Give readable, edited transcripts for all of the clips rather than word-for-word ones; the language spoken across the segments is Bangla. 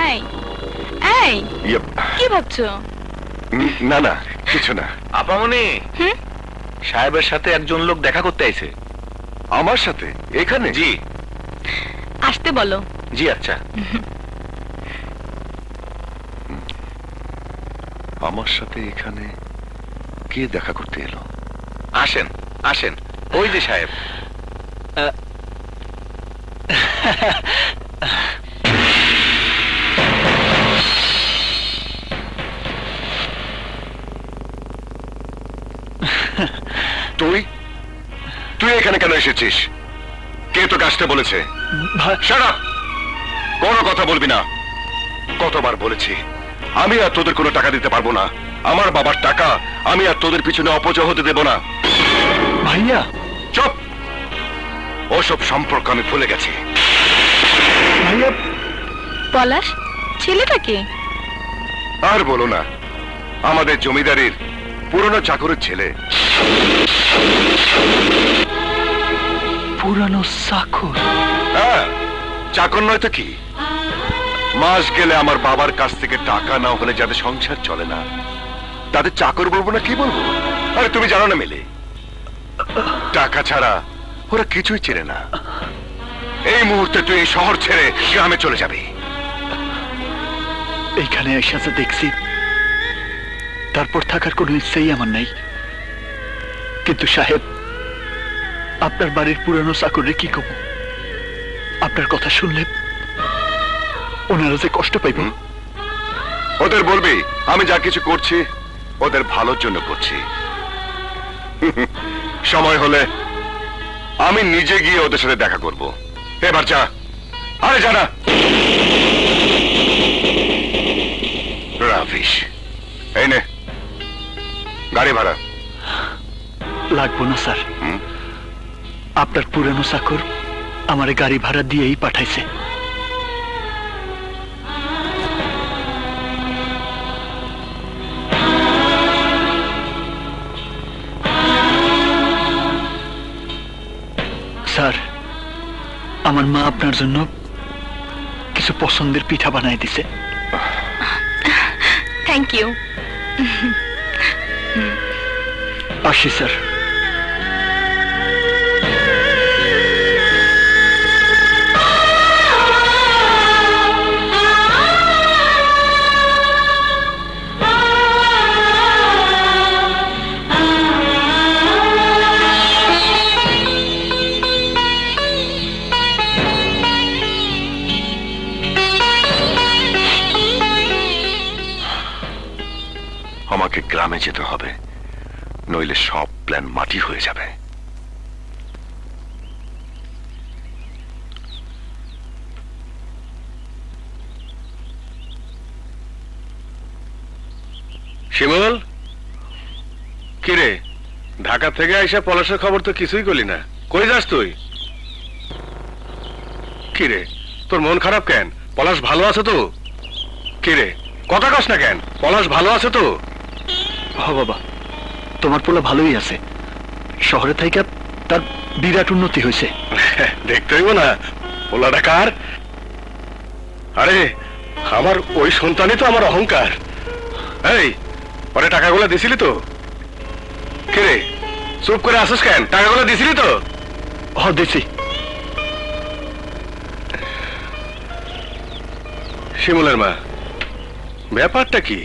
এই এই কি ভাবছো? না না কিছু না। আপামনি সাহেবের সাথে একজন লোক দেখা করতে আইছে। আমার সাথে এখানে? জি। আসতে বলো। জি আচ্ছা। আমার সাথে এখানে কে দেখা করতে এলো? আসেন আসেন, ওই যে সাহেব। তুই তুই এখানে কেন এসেছিস? কে তোকে আসতে বলেছে? Shut up! কোনো কথা বলবি না। কতবার বলেছি আমি আর তোদের কোনো টাকা দিতে পারবো না। আমার বাবার টাকা আমি আর তোদের পিছনে অপচয় হতে দেব না। ভাইয়া চুপ! ওসব সম্পর্ক আমি ভুলে গেছি। ভাইয়া পলাশ ছেলেটা কে? আর বলো না, আমাদের জমিদারির পুরনো চাকরের ছেলে। পুরানো চাকর? হ্যাঁ, চাকর নয় তো কি। মাস গেলে আমার বাবার কাছ থেকে টাকা না হলে যাদের সংসার চলে না তাদের চাকর বলবো না কি বলবো? আরে তুমি জানো না মেলে, টাকা ছাড়া ওরা কিছুই চেনে না। এই মুহূর্তে তুই এই শহর ছেড়ে গ্রামে চলে যাবি। এইখানে এসে দেখছি, তারপর থাকার কোনো ইচ্ছেই আমার নাই। কিন্তু সাহেব, আপনার বাড়ির পুরানো চাকরে কি কব? আপনার কথা শুনলে ওনারা যে কষ্ট পাইব। ওদের বলবি আমি যা কিছু করছি ওদের ভালোর জন্য করছি। সময় হলে আমি নিজে গিয়ে ওদের সাথে দেখা করব। এবার যা। আরে জানা রাফিস, এই নে গাড়ি ভাড়া। লাগবো না স্যার, আপনার পুরানো চাকর আমারে গাড়ি ভাড়া দিয়েই পাঠাইছে। স্যার, আমার মা আপনার জন্য কিছু পছন্দের পিঠা বানাই দিছে। Thank you. আসি স্যার। আমাকে গ্রামে যেতে হবে, নইলে সব প্ল্যান মাটি হয়ে যাবে। শিমুল, কিরে ঢাকা থেকে আইসা পলাশের খবর তো কিছুই করলি না। কই যাস তুই? কিরে তোর মন খারাপ কেন? পলাশ ভালো আছে তো? কিরে কথা কস না কেন? পলাশ ভালো আছে তো? হ বাবা, তোমার পোলা ভালোই আছে। শহরে থেকে তার বিরাট উন্নতি হয়েছে। দেখতে হইব না পোলাটা কার? আরে আমার ওই সন্তানই তো আমার অহংকার। এই পরে টাকাগুলো দিছিলি তো? কিরে চুপ করে আসিস কেন? টাকাগুলো দিছিলি তো? হ, দিছি। শিমুলের মা, ব্যাপারটা কি?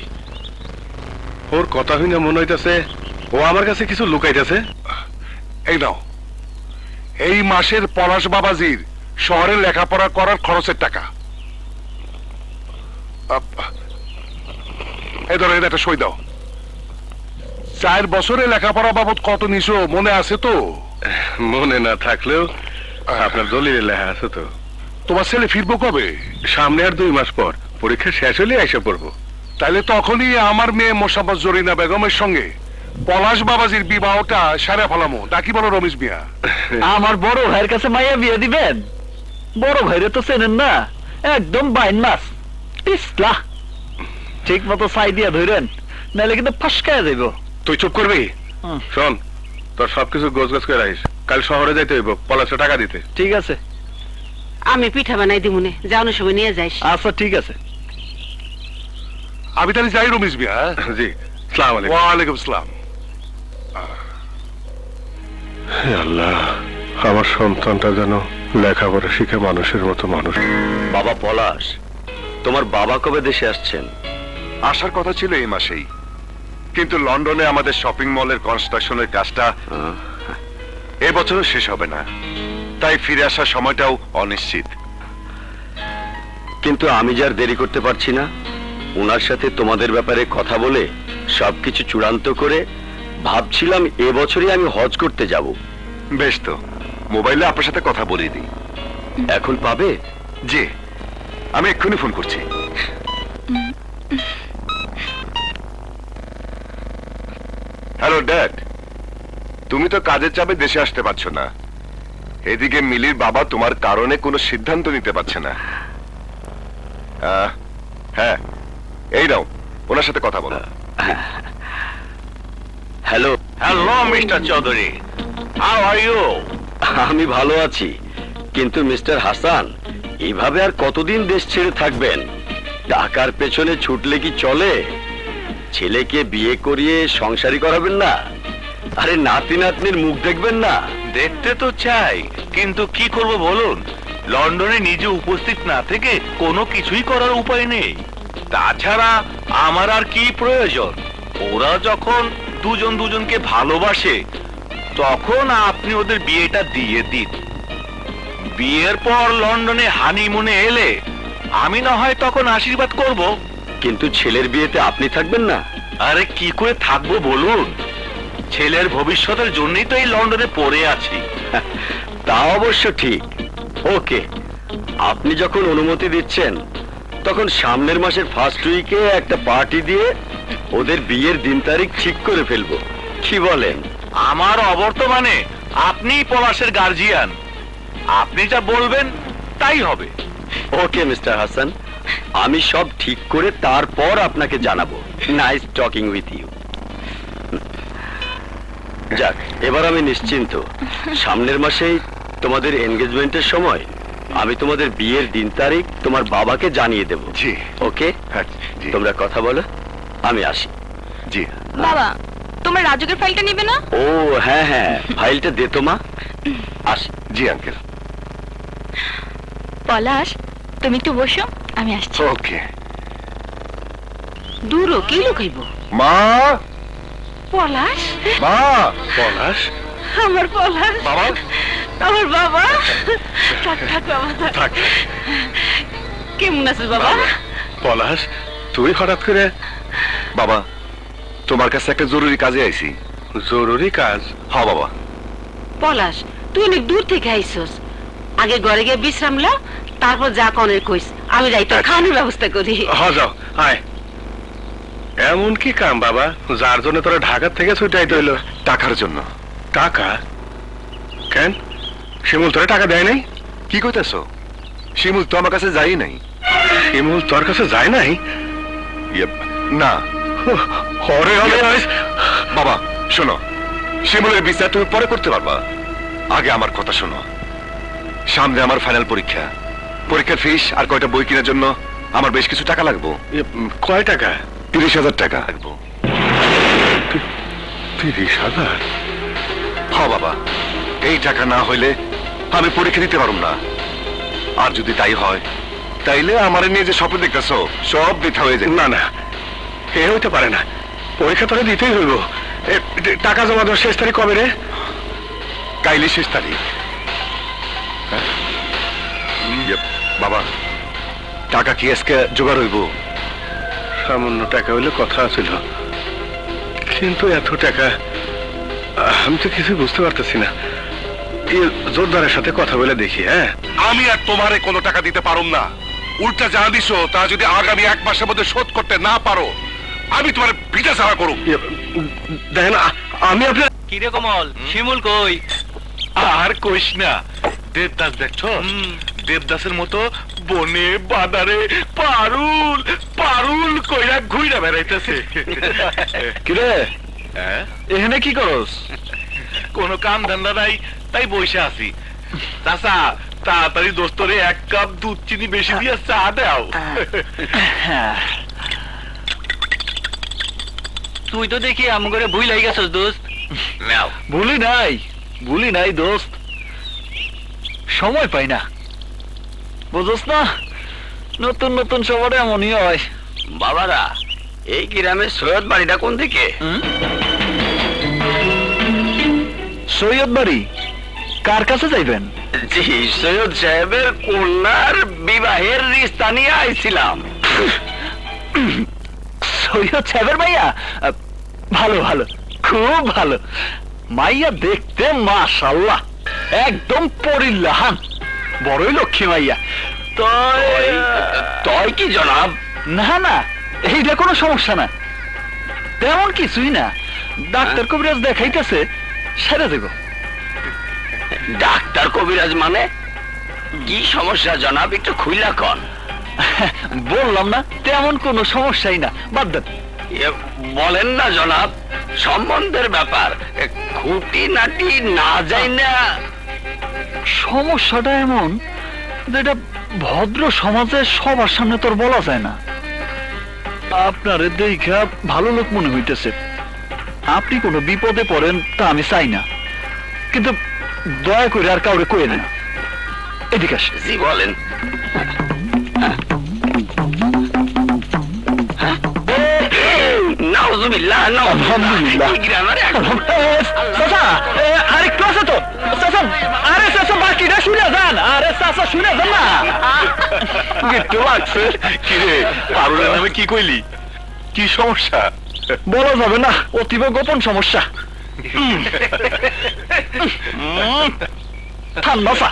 ওর কথা হইনা মনে হইতেছে ও আমার কাছে কিছু লুকাইতেছে। এই নাও, এই মাসের পলাশ বাবাজির শহরে লেখাপড়া করার খরচের টাকা। এই ধরো, এটা একটা সই দাও। 4 বছরে লেখাপড়া বাবদ কত নিছো মনে আছে তো? মনে না থাকলেও আপনার দলিলে লেখা আছে তো। তোমার ছেলে ফিরবো কবে? সামনে আর 2 মাস পর পরীক্ষা শেষ হলে এসে পড়বো। তাইলে তখনই আমার মেয়ে মোসাম্মদ জরিনা বেগমের সঙ্গে পলাশ বাবাজির বিবাহটা সারা ফেলামো। ডাকি বলো রমেশ মিয়া। আমার বড় ভাইয়ের কাছে মাইয়া বিয়ে দিবেন? বড় ভাইরে তো চেনেন না, একদম বাইন মাছ পিছলা। ঠিক মতো ছাই দিয়া ধরেন, নাহলে কিন্তু ফাঁসকায় যাইব। তুই চুপ করবি? শোন, তোর সবকিছু গোছ গোছ করে রাখিস। কাল শহরে যাইতে হইব পলাশে টাকা দিতে। ঠিক আছে। আমি পিঠা বানাই দিমুনে, যাওয়ানোর সময় নিয়ে যাইস। আচ্ছা ঠিক আছে। আমি তাহলে যাই রমেশ মিয়া। জি, সালাম আলাইকুম। ওয়ালাইকুম সালাম। হে আল্লাহ, আমার সন্তানটা যেন লেখাপড়া শিখে মানুষের মতো মানুষ। বাবা পলাশ, তোমার বাবা কবে দেশে আসছেন? আসার কথা ছিল এই মাসেই, কিন্তু লন্ডনে আমাদের শপিং মলের কনস্ট্রাকশনের কাজটা এবছরও শেষ হবে না, তাই ফিরে আসার সময়টাও অনিশ্চিত। কিন্তু আমি যে আর দেরি করতে পারছি না। ওনার সাথে তোমাদের ব্যাপারে কথা বলে সবকিছু চূড়ান্ত করে ভাবছিলাম এবছরই আমি হজ করতে যাব। বেশ তো, মোবাইলে আপনার সাথে কথা বলিয়ে দিই। এখন পাবে? জি, আমি এক্ষুনি ফোন করছি। হ্যালো ড্যাড, তুমি তো কাজের চাপে দেশে আসতে পারছো না, এদিকে মিলির বাবা তোমার কারণে কোনো সিদ্ধান্ত নিতে পারছে না। হ্যাঁ, এই নাও, ওনার সাথে কথা বলো। Hello. Hello mister Chowdhury, how are you? আমি ভালো আছি, কিন্তু মিস্টার হাসান, এইভাবে আর কতদিন দেশ ছেড়ে থাকবেন? টাকার পেছনে ছুটলে কি চলে? ছেলেকে বিয়ে করিয়ে সংসারী করাবেন না? আরে নাতি নাতনির মুখ দেখবেন না? দেখতে তো চাই, কিন্তু কি করব বলুন? লন্ডনে নিজে উপস্থিত না থেকে কোনো কিছুই করার উপায় নেই। তাছাড়া আমার আর কি প্রয়োজন? ওরা যখন দুজন দুজনকে ভালোবাসে, তখন আপনি ওদের বিয়েটা দিয়ে দিন। বিয়ের পর লন্ডনে হানিমুনে এলে আমি না হয় তখন আশীর্বাদ করব। কিন্তু ছেলের বিয়েতে আপনি থাকবেন না? আরে কি করে থাকবো বলুন? ছেলের ভবিষ্যতের জন্যই তো এই লন্ডনে পড়ে আছি। তা অবশ্য ঠিক। ওকে, আপনি যখন অনুমতি দিচ্ছেন, তখন সামনের মাসের ফার্স্ট উইকে একটা পার্টি দিয়ে ওদের বিয়ের দিন তারিখ ঠিক করে ফেলবো। কি বলেন? আমার অবর্তমানে আপনিই পলাশের গার্জিয়ান, আপনি যা বলবেন তাই হবে। ওকে মিস্টার হাসান, আমি সব ঠিক করে তারপর আপনাকে জানাবো। Nice talking with you. যাক, এবার আমি নিশ্চিন্ত। সামনের মাসেই তোমাদের এনগেজমেন্টের সময় আমি তোমাদের বিয়ের দিন তারিখ তোমার বাবাকে জানিয়ে দেব। জি। ওকে, হ্যাঁ, জি। তোমরা কথা বলো, আমি আসি। জি। বাবা, তোমার রাজুকের ফাইলটা নিবে না? ও হ্যাঁ হ্যাঁ, ফাইলটা দে তো মা। আসি। জি আঙ্কেল। পলাশ, তুমি একটু বসো, আমি আসছি। ওকে। দূরও কে লুকাইব? মা, পলাশ, মা। পলাশ, আমার পলাশ, বাবা। আমার বাবা। থাক থাক বাবা, থাক। থাক। কেমন আছিস বাবা? পলাশ, তুই হঠাৎ করে? বাবা, তোমার কাছে একটা জরুরি কাজে আইছি। জরুরি কাজ? হ্যাঁ বাবা। পলাশ, তুই অনেক দূর থেকে আইসস। আগে ঘরে গিয়ে বিশ্রাম ল, তারপর যা কনের কইস। আমি যাই তোর খাওয়ানোর ব্যবস্থা করি। যাও, আয়। এমন কি কাম বাবা, যার জন্য তোরা ঢাকা থেকে ছুটে আইতে হইলো? টাকার জন্য। টাকা? কেন, শিমুল তোরা টাকা দেয় নাই? কি কইতাছো? শিমুল তো আমার কাছে যাই নাই। শিমুল তোর কাছে যায় নাই? না হরে হরে। বাবা শোনো, শিমুলের বিচার তুমি পরে করতে পারবা, আগে আমার কথা শোনো। সামনে আমার ফাইনাল পরীক্ষা, পরীক্ষার ফিস আর কয়টা বই কেনার জন্য আমার বেশ কিছু টাকা লাগবো। কয় টাকা? 30,000 টাকা লাগবো। 30,000? হ্যাঁ বাবা, এই টাকা না হইলে আমি পরীক্ষা দিতে পারব না। আর যদি তাই হয়, তাইলে আমার নিয়ে যে স্বপ্ন দেখতেছো সব বৃথা হয়ে যায়। না না, এ হইতে পারে না। পরীক্ষা তোরা দিতেই হইব। টাকা জমা দেওয়ার শেষ তারিখ কবে রে? কাইলে শেষ তারিখ। বাবা, টাকা কি আজকে জোগাড় হইব? সামান্য টাকা হইলে কথা ছিল, কিন্তু এত টাকা আমি তো কিছু বুঝতে পারতেছি না। জোরদারের সাথে কথা বলে দেখি। হ্যাঁ, আমি আর তোমারে কোনো টাকা দিতে পারুম না। উল্টা যা দিছো তা যদি আগামী 1 মাসের মধ্যে শোধ করতে না পারো, আমি তোমার ভিটা ছাড়া করুম। দেখেন, আমি আপনার কিরে কমল, শিমুল কই? আর কইস না, দেবদাস দেখছো? দেবদাসের মতো বনে বাদারে পারুল পারুল কইরা ঘুইরা বেড়াইতেছে। কিরে, এখানে কি করস? কোনো কাম ধান্দা নাই, তাই বসে আছি। চাচা, তাড়াতাড়ি দোস্তরে 1 কাপ দুধ চিনি বেশি দিয়ে চা দাও। তুই তো দেখি আম করে বই লাগি গেছস দোস্ত। নাও ভুলি নাই দোস্ত, সময় পাই না, বুঝছ না, নতুন নতুন সবার এমনই হয়। বাবারা, এই গ্রামের সৈয়দ বাড়িটা কোন দিকে? সৈয়দ বাড়ি কার কাছে যাইবেন? জি, সৈয়দ সাহেবের কন্যার বিবাহের রিস্তা নিয়ে আইছিলাম। সৈয়দ সাহেবের মাইয়া? ভালো ভালো, খুব ভালো মাইয়া, দেখতে মাশাআল্লাহ একদম পরিল্লাহান, বড়ই লক্ষ্মী মাইয়া। তয় কি জনাব? না না, এইটা কোনো সমস্যা না, তেমন কিছুই না, ডাক্তার কবিরাজ দেখাইতেছে, সেরে দেব। ডাক্তার কবিরাজ মানে কি সমস্যা জনাব, একটু খুইলা কন। বললাম না, তেমন কোনো সমস্যাই না, বাদ দেন। বলেন না জনাব, সম্বন্ধের ব্যাপার, খুঁটি নাটি না যাই না। সমস্যাটা এমন যেটা ভদ্র সমাজে সবার সামনে তোর বলা যায় না। আপনারে দেখা ভালো লোক মনে হইতেছে, আপনি কোনো বিপদে পড়েন তা আমি চাই না, কিন্তু দয়া করে আর কাউরে কইেন না। এদিকে আসেন। জি বলেন। নাউজুবিল্লাহ, আলহামদুলিল্লাহ। এই গ্রামের চাচা, আরেকটু আছে তো চাচা, আরে চাচা বাকিটা শুনে যান, আরে চাচা শুনে যান না, একটু লাগছে। কিরে, পারুলের নামে কি কইলি? কি সমস্যা? বলা যাবে না, অতীব গোপন সমস্যা। ঠান্ডা চা,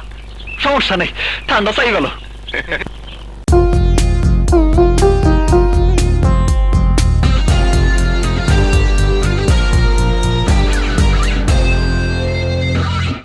সমস্যা নেই, ঠান্ডা চাই গেল।